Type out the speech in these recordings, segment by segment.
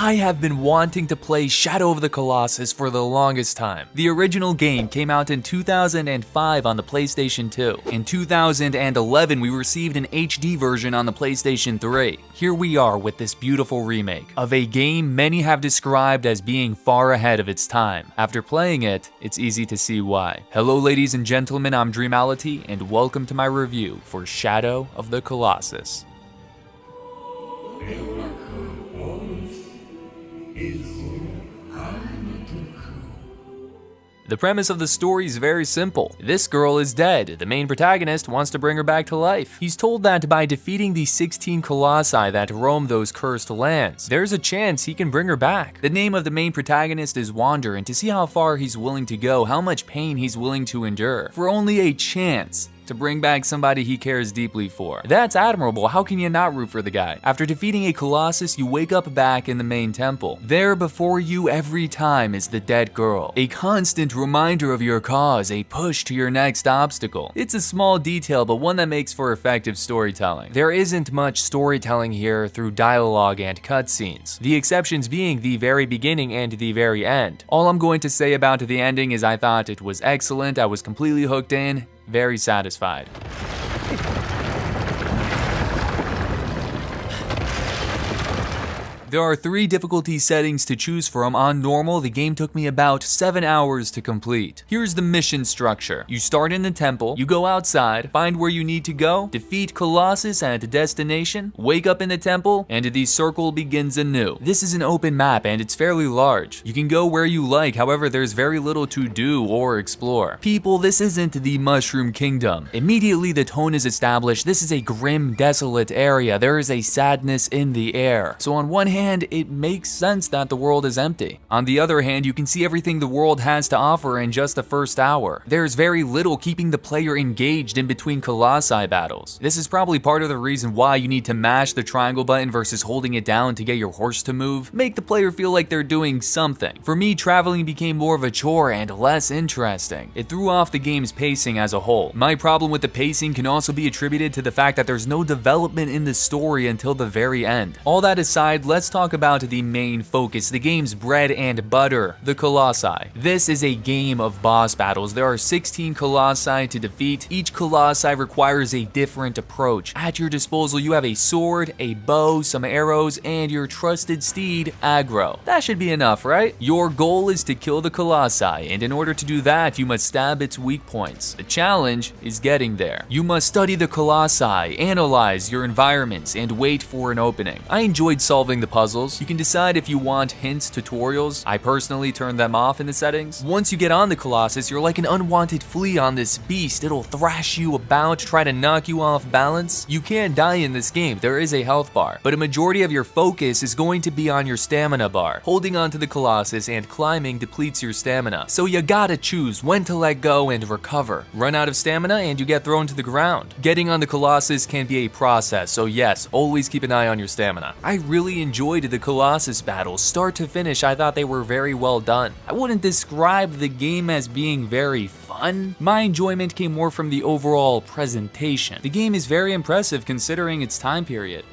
I have been wanting to play Shadow of the Colossus for the longest time. The original game came out in 2005 on the PlayStation 2. In 2011, we received an HD version on the PlayStation 3. Here we are with this beautiful remake of a game many have described as being far ahead of its time. After playing it, it's easy to see why. Hello ladies and gentlemen, I'm Dreamality, and welcome to my review for Shadow of the Colossus. The premise of the story is very simple. This girl is dead. The main protagonist wants to bring her back to life. He's told that by defeating the 16 colossi that roam those cursed lands, there's a chance he can bring her back. The name of the main protagonist is Wander, and to see how far he's willing to go, how much pain he's willing to endure, for only a chance to bring back somebody he cares deeply for. That's admirable. How can you not root for the guy? After defeating a Colossus, you wake up back in the main temple. There before you every time is the dead girl. A constant reminder of your cause, a push to your next obstacle. It's a small detail, but one that makes for effective storytelling. There isn't much storytelling here through dialogue and cutscenes, the exceptions being the very beginning and the very end. All I'm going to say about the ending is I thought it was excellent. I was completely hooked in. Very satisfied. There are 3 difficulty settings to choose from. On normal, the game took me about 7 hours to complete. Here's the mission structure. You start in the temple, you go outside, find where you need to go, defeat Colossus at a destination, wake up in the temple, and the circle begins anew. This is an open map and it's fairly large. You can go where you like, however there's very little to do or explore. People, this isn't the Mushroom Kingdom. Immediately the tone is established. This is a grim, desolate area. There is a sadness in the air. So on one hand, it makes sense that the world is empty. On the other hand, you can see everything the world has to offer in just the first hour. There's very little keeping the player engaged in between colossi battles. This is probably part of the reason why you need to mash the triangle button versus holding it down to get your horse to move. Make the player feel like they're doing something. For me, traveling became more of a chore and less interesting. It threw off the game's pacing as a whole. My problem with the pacing can also be attributed to the fact that there's no development in the story until the very end. All that aside, let's talk about the main focus, the game's bread and butter, the colossi. This is a game of boss battles. There are 16 colossi to defeat. Each colossi requires a different approach. At your disposal, you have a sword, a bow, some arrows, and your trusted steed, Aggro. That should be enough, right? Your goal is to kill the colossi, and in order to do that, you must stab its weak points. The challenge is getting there. You must study the colossi, analyze your environments, and wait for an opening. I enjoyed solving the puzzles. You can decide if you want hints, tutorials. I personally turned them off in the settings. Once you get on the Colossus, you're like an unwanted flea on this beast. It'll thrash you about, try to knock you off balance. You can't die in this game. There is a health bar, but a majority of your focus is going to be on your stamina bar. Holding onto the Colossus and climbing depletes your stamina, so you gotta choose when to let go and recover. Run out of stamina and you get thrown to the ground. Getting on the Colossus can be a process, so yes, always keep an eye on your stamina. I really enjoyed the Colossus battles. Start to finish, I thought they were very well done. I wouldn't describe the game as being very fun. My enjoyment came more from the overall presentation. The game is very impressive considering its time period.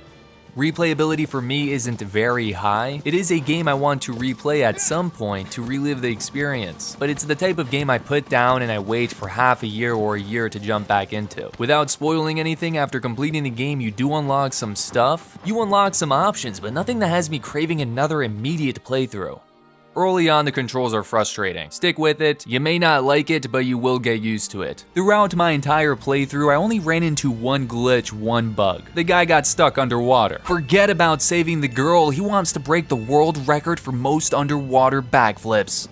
Replayability for me isn't very high. It is a game I want to replay at some point to relive the experience, but it's the type of game I put down and I wait for half a year or a year to jump back into. Without spoiling anything, after completing the game, you do unlock some stuff. You unlock some options, but nothing that has me craving another immediate playthrough. Early on, the controls are frustrating. Stick with it. You may not like it, but you will get used to it. Throughout my entire playthrough, I only ran into one glitch, one bug. The guy got stuck underwater. Forget about saving the girl. He wants to break the world record for most underwater backflips.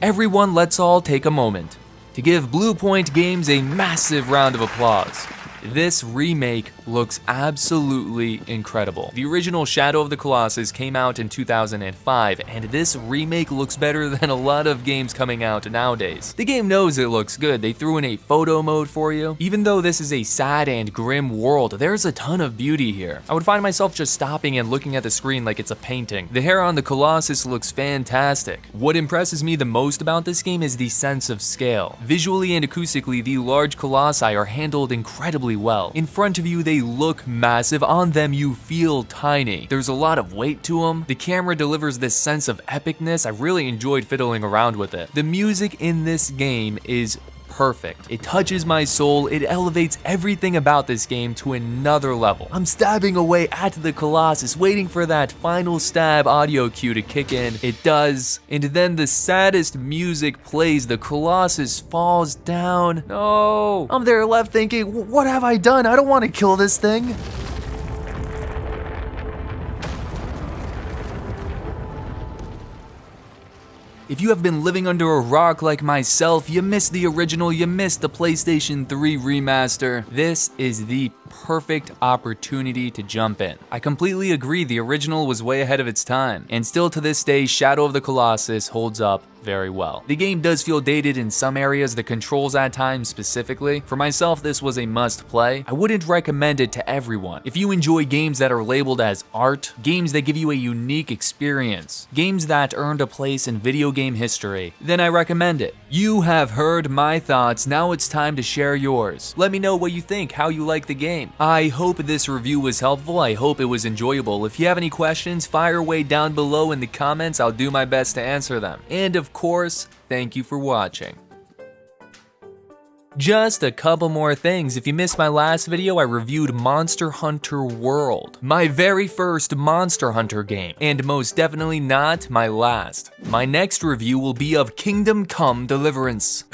Everyone, let's all take a moment to give Blue Point Games a massive round of applause. This remake looks absolutely incredible. The original Shadow of the Colossus came out in 2005, and this remake looks better than a lot of games coming out nowadays. The game knows it looks good. They threw in a photo mode for you. Even though this is a sad and grim world, there's a ton of beauty here. I would find myself just stopping and looking at the screen like it's a painting. The hair on the Colossus looks fantastic. What impresses me the most about this game is the sense of scale. Visually and acoustically, the large colossi are handled incredibly well. In front of you, they they look massive, on them you feel tiny. There's a lot of weight to them. The camera delivers this sense of epicness. I really enjoyed fiddling around with it. The music in this game is perfect. It touches my soul. It elevates everything about this game to another level. I'm stabbing away at the Colossus, waiting for that final stab audio cue to kick in. It does, and then the saddest music plays. The Colossus falls down. No! I'm there left thinking, what have I done? I don't want to kill this thing. If you have been living under a rock like myself, you missed the original, you missed the PlayStation 3 remaster. This is the perfect opportunity to jump in. I completely agree, the original was way ahead of its time, and still to this day, Shadow of the Colossus holds up very well. The game does feel dated in some areas, the controls at times specifically. For myself, this was a must play. I wouldn't recommend it to everyone. If you enjoy games that are labeled as art, games that give you a unique experience, games that earned a place in video game history, then I recommend it. You have heard my thoughts, now it's time to share yours. Let me know what you think, how you like the game. I hope this review was helpful, I hope it was enjoyable. If you have any questions, fire away down below in the comments, I'll do my best to answer them. And of course, thank you for watching. Just a couple more things. If you missed my last video, I reviewed Monster Hunter World, my very first Monster Hunter game, and most definitely not my last. My next review will be of Kingdom Come Deliverance.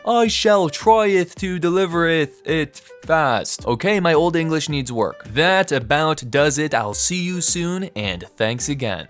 I shall tryeth to delivereth it fast. Okay, my old English needs work. That about does it. I'll see you soon, and thanks again.